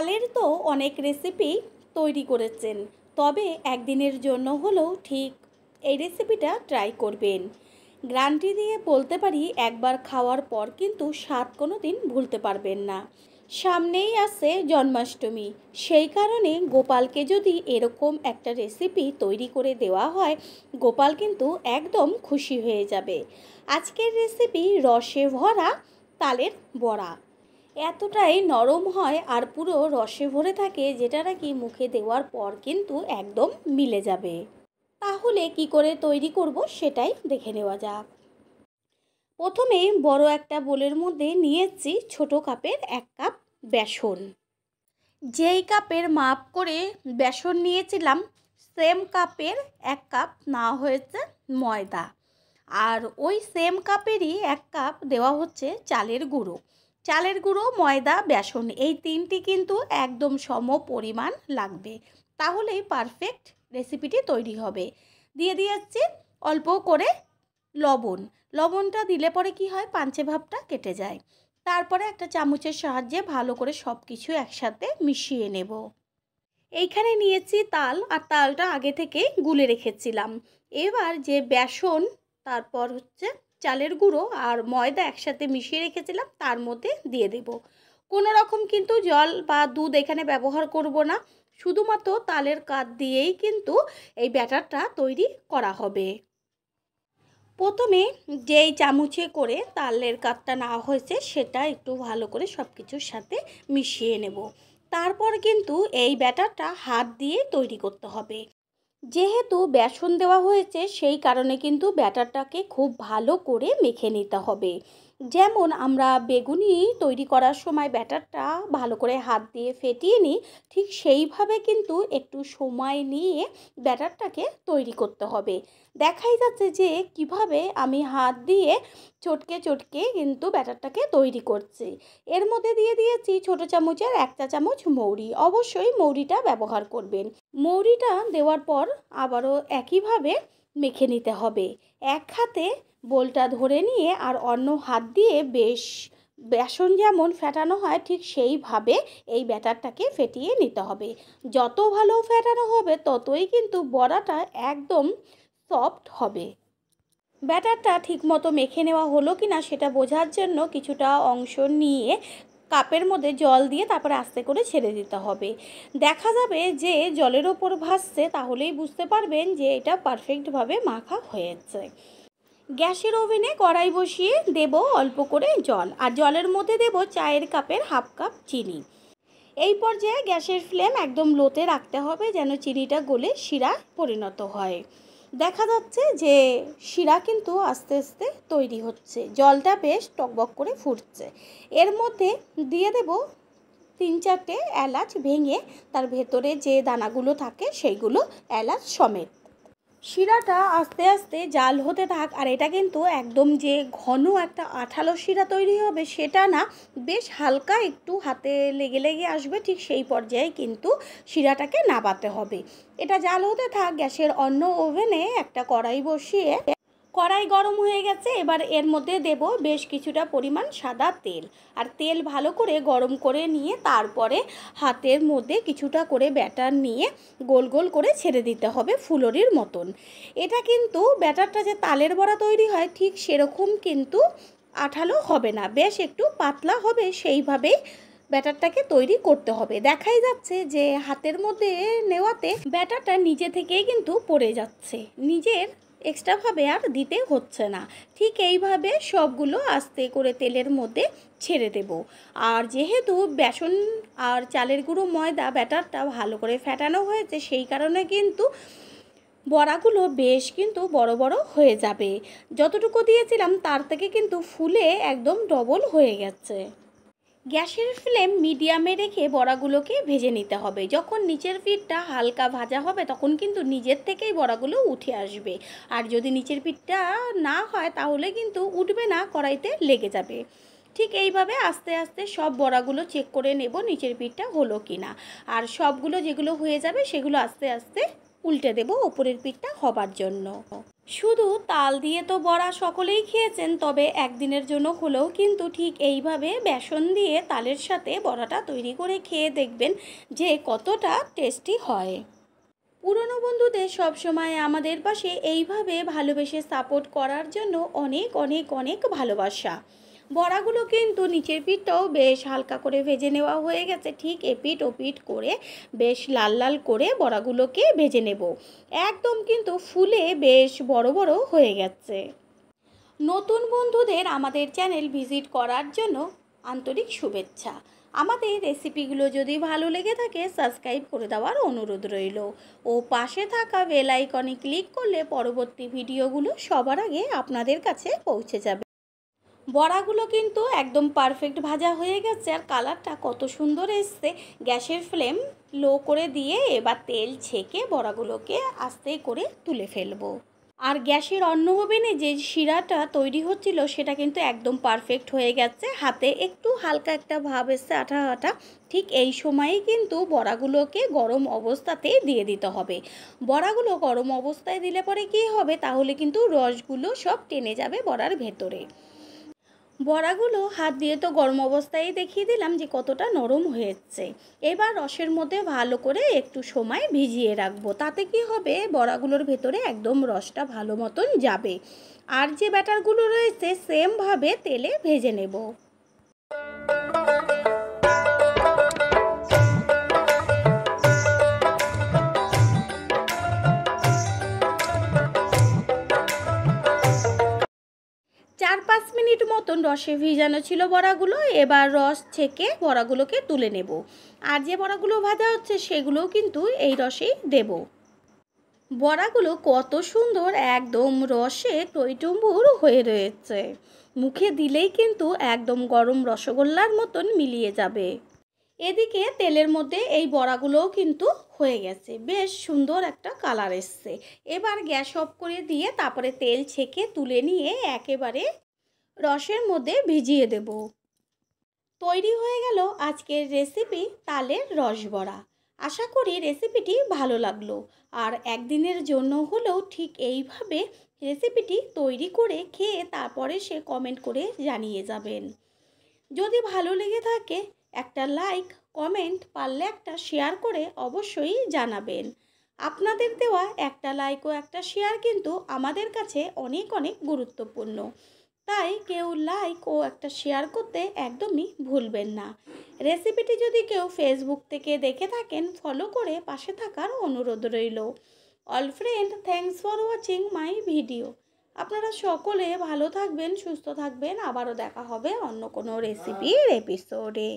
তালের তো অনেক রেসিপি তৈরি করেছেন, তবে একদিনের জন্য হলেও ঠিক এই রেসিপিটা ট্রাই করবেন। গ্যারান্টি দিয়ে বলতে পারি, একবার খাওয়ার পর কিন্তু স্বাদ কোনো দিন ভুলতে পারবেন না। সামনেই আছে জন্মাষ্টমী, সেই কারণে গোপালকে যদি এরকম একটা রেসিপি তৈরি করে দেওয়া হয়, গোপাল কিন্তু একদম খুশি হয়ে যাবে। আজকের রেসিপি রসে ভরা তালের বড়া। এতটাই নরম হয় আর পুরো রসে ভরে থাকে, যেটা নাকি মুখে দেওয়ার পর কিন্তু একদম মিলে যাবে। তাহলে কি করে তৈরি করব সেটাই দেখে নেওয়া যাক। প্রথমে বড় একটা বোলের মধ্যে নিয়েছি ছোট কাপের 1 কাপ বেসন। যেই কাপের মাপ করে বেসন নিয়েছিলাম, সেম কাপের 1 কাপ নেওয়া হয়েছে ময়দা। আর ওই সেম কাপেরই 1 কাপ দেওয়া হচ্ছে চালের গুঁড়ো। চালের গুঁড়ো, ময়দা, বেসন এই তিনটি কিন্তু একদম সম পরিমাণ লাগবে, তাহলেই পারফেক্ট রেসিপিটি তৈরি হবে। দিয়ে দিয়েছি অল্প করে লবণ। লবণটা দিলে পরে কি হয়, পাঞ্চে ভাবটা কেটে যায়। তারপরে একটা চামচের সাহায্যে ভালো করে সব কিছু একসাথে মিশিয়ে নেব। এইখানে নিয়েছি তাল, আর তালটা আগে থেকে গুলে রেখেছিলাম। এবার যে বেসন, তারপর হচ্ছে চালের গুঁড়ো আর ময়দা একসাথে মিশিয়ে রেখেছিলাম, তার মধ্যে দিয়ে দেব। কোনো রকম কিন্তু জল বা দুধ এখানে ব্যবহার করব না, শুধুমাত্র তালের কাঠ দিয়েই কিন্তু এই ব্যাটারটা তৈরি করা হবে। প্রথমে যেই চামচে করে তালের কাঠটা নেওয়া হয়েছে, সেটা একটু ভালো করে সব কিছুর সাথে মিশিয়ে নেব। তারপর কিন্তু এই ব্যাটারটা হাত দিয়ে তৈরি করতে হবে। যেহেতু বেসন দেওয়া হয়েছে, সেই কারণে কিন্তু ব্যাটারটাকে খুব ভালো করে মেখে নিতে হবে। যেমন আমরা বেগুনি তৈরি করার সময় ব্যাটারটা ভালো করে হাত দিয়ে ফেটিয়ে নিই, ঠিক সেইভাবে কিন্তু একটু সময় নিয়ে ব্যাটারটাকে তৈরি করতে হবে। দেখাই যাচ্ছে যে কিভাবে আমি হাত দিয়ে চটকে চটকে কিন্তু ব্যাটারটাকে তৈরি করছি। এর মধ্যে দিয়ে দিয়েছি ছোটো চামচের 1 চা চামচ মৌরি। অবশ্যই মৌরিটা ব্যবহার করবেন। মৌরিটা দেওয়ার পর আবারও একইভাবে মেখে নিতে হবে। এক হাতে বোলটা ধরে নিয়ে আর অন্য হাত দিয়ে বেশ বেসন যেমন ফেটানো হয়, ঠিক সেইভাবে এই ব্যাটারটাকে ফেটিয়ে নিতে হবে। যত ভালো ফেটানো হবে, ততই কিন্তু বড়াটা একদম সফট হবে। ব্যাটারটা ঠিকমতো মেখে নেওয়া হলো কি না সেটা বোঝার জন্য কিছুটা অংশ নিয়ে কাপের মধ্যে জল দিয়ে তারপরে আস্তে করে ছেড়ে দিতে হবে। দেখা যাবে যে জলের ওপর ভাসছে, তাহলেই বুঝতে পারবেন যে এটা পারফেক্টভাবে মাখা হয়েছে। গ্যাসের ওভেনে কড়াই বসিয়ে দেব অল্প করে জল, আর জলের মধ্যে দেব চায়ের কাপের 1/2 কাপ চিনি। এই পর্যায়ে গ্যাসের ফ্লেম একদম লোতে রাখতে হবে, যেন চিনিটা গলে শিরা পরিণত হয়। দেখা যাচ্ছে যে শিরা কিন্তু আস্তে আস্তে তৈরি হচ্ছে, জলটা বেশ টকবক করে ফুটছে। এর মধ্যে দিয়ে দেব 3-4টে এলাচ ভেঙে, তার ভেতরে যে দানাগুলো থাকে সেইগুলো এলাচ সমেত। শিরাটা আস্তে আস্তে জাল হতে থাক, আর এটা কিন্তু একদম যে ঘন একটা আঠালো শিরা তৈরি হবে সেটা না, বেশ হালকা একটু হাতে লেগে লেগে আসবে, ঠিক সেই পর্যায়ে কিন্তু শিরাটাকে নাবাতে হবে। এটা জাল হতে থাক। গ্যাসের অন্য ওভেনে একটা কড়াই বসিয়ে, কড়াই গরম হয়ে গেছে, এবার এর মধ্যে দেব বেশ কিছুটা পরিমাণ সাদা তেল। আর তেল ভালো করে গরম করে নিয়ে তারপরে হাতের মধ্যে কিছুটা করে ব্যাটার নিয়ে গোল গোল করে ছেড়ে দিতে হবে ফুলরির মতন। এটা কিন্তু ব্যাটারটা যে তালের বড়া তৈরি হয়, ঠিক সেরকম কিন্তু আঠালো হবে না, বেশ একটু পাতলা হবে। সেইভাবেই ব্যাটারটাকে তৈরি করতে হবে। দেখাই যাচ্ছে যে হাতের মধ্যে নেওয়াতে ব্যাটারটা নিজে থেকেই কিন্তু পড়ে যাচ্ছে, নিজের এক্সট্রাভাবে আর দিতে হচ্ছে না। ঠিক এইভাবে সবগুলো আস্তে করে তেলের মধ্যে ছেড়ে দেব। আর যেহেতু বেসন আর চালের গুঁড়ো, ময়দা, ব্যাটারটা ভালো করে ফেটানো হয়েছে, সেই কারণে কিন্তু বড়াগুলো বেশ কিন্তু বড় বড় হয়ে যাবে। যতটুকু দিয়েছিলাম তার থেকে কিন্তু ফুলে একদম ডবল হয়ে গেছে। গ্যাসের ফ্লেম মিডিয়ামে রেখে বড়াগুলোকে ভেজে নিতে হবে। যখন নিচের পিঠটা হালকা ভাজা হবে, তখন কিন্তু নিজের থেকেই বড়াগুলো উঠে আসবে। আর যদি নিচের পিঠটা না হয়, তাহলে কিন্তু উঠবে না, কড়াইতে লেগে যাবে। ঠিক এইভাবে আস্তে আস্তে সব বড়াগুলো চেক করে নেব নিচের পিঠটা হলো কি না। আর সবগুলো যেগুলো হয়ে যাবে, সেগুলো আস্তে আস্তে উল্টে দেব ওপরের পিঠটা হবার জন্য। শুধু তাল দিয়ে তো বড়া সকলেই খেয়েছেন, তবে একদিনের জন্য হলেও কিন্তু ঠিক এইভাবে বেসন দিয়ে তালের সাথে বড়াটা তৈরি করে খেয়ে দেখবেন যে কতটা টেস্টি হয়। পুরনো বন্ধুদের সবসময় আমাদের পাশে এইভাবে ভালোবেসে সাপোর্ট করার জন্য অনেক অনেক অনেক ভালোবাসা। বড়াগুলো কিন্তু নিচের পিঠটাও বেশ হালকা করে ভেজে নেওয়া হয়ে গেছে। ঠিক এপিঠ ওপিঠ করে বেশ লাল লাল করে বড়াগুলোকে ভেজে নেব। একদম কিন্তু ফুলে বেশ বড় বড় হয়ে গেছে। নতুন বন্ধুদের আমাদের চ্যানেল ভিজিট করার জন্য আন্তরিক শুভেচ্ছা। আমাদের রেসিপিগুলো যদি ভালো লেগে থাকে সাবস্ক্রাইব করে দেওয়ার অনুরোধ রইল ও পাশে থাকা বেল আইকনে ক্লিক করলে পরবর্তী ভিডিওগুলো সবার আগে আপনাদের কাছে পৌঁছে যাবে। বড়াগুলো কিন্তু একদম পারফেক্ট ভাজা হয়ে গেছে আর কালারটা কত সুন্দর এসছে। গ্যাসের ফ্লেম লো করে দিয়ে এবার তেল ছেঁকে বড়াগুলোকে আস্তে করে তুলে ফেলবো। আর গ্যাসের অন্য ওভেনে যে শিরাটা তৈরি হচ্ছিল সেটা কিন্তু একদম পারফেক্ট হয়ে গেছে। হাতে একটু হালকা একটা ভাব এসছে আঠা আঠা। ঠিক এই সময়েই কিন্তু বড়াগুলোকে গরম অবস্থাতেই দিয়ে দিতে হবে। বড়াগুলো গরম অবস্থায় দিলে পরে কী হবে, তাহলে কিন্তু রসগুলো সব টেনে যাবে বড়ার ভেতরে। বড়াগুলো হাত দিয়ে তো গরম অবস্থায় দেখিয়ে দিলাম যে কতটা নরম হয়েছে। এবার রসের মধ্যে ভালো করে একটু সময় ভিজিয়ে রাখবো। তাতে কি হবে, বড়াগুলোর ভেতরে একদম রসটা ভালো মতন যাবে। আর যে ব্যাটারগুলো রয়েছে সেমভাবে তেলে ভেজে নেব। 4-5 মিনিট মতন রসে ভিজানো ছিল বড়াগুলো। এবার রস ছেঁকে বড়াগুলোকে তুলে নেব। আর যে বড়াগুলো ভাজা হচ্ছে সেগুলোও কিন্তু এই রসেই দেব। বড়াগুলো কত সুন্দর একদম রসে টইটুম্বুর হয়ে রয়েছে। মুখে দিলেই কিন্তু একদম গরম রসগোল্লার মতন মিলিয়ে যাবে। এদিকে তেলের মধ্যে এই বড়াগুলোও কিন্তু হয়ে গেছে, বেশ সুন্দর একটা কালার এসছে। এবার গ্যাস অফ করে দিয়ে তারপরে তেল ছেঁকে তুলে নিয়ে একেবারে রসের মধ্যে ভিজিয়ে দেব। তৈরি হয়ে গেল আজকের রেসিপি তালের রসবড়া। আশা করি রেসিপিটি ভালো লাগলো। আর একদিনের জন্য হলেও ঠিক এইভাবে রেসিপিটি তৈরি করে খেয়ে তারপরে সে কমেন্ট করে জানিয়ে যাবেন। যদি ভালো লেগে থাকে একটা লাইক, কমেন্ট, পারলে একটা শেয়ার করে অবশ্যই জানাবেন। আপনাদের দেওয়া একটা লাইক ও একটা শেয়ার কিন্তু আমাদের কাছে অনেক অনেক গুরুত্বপূর্ণ। তাই কেউ লাইক ও একটা শেয়ার করতে একদমই ভুলবেন না। রেসিপিটি যদি কেউ ফেসবুক থেকে দেখে থাকেন ফলো করে পাশে থাকার অনুরোধ রইল। All friend, thanks for watching my video. আপনারা সকলে ভালো থাকবেন, সুস্থ থাকবেন। আবারও দেখা হবে অন্য কোনো রেসিপির এপিসোডে।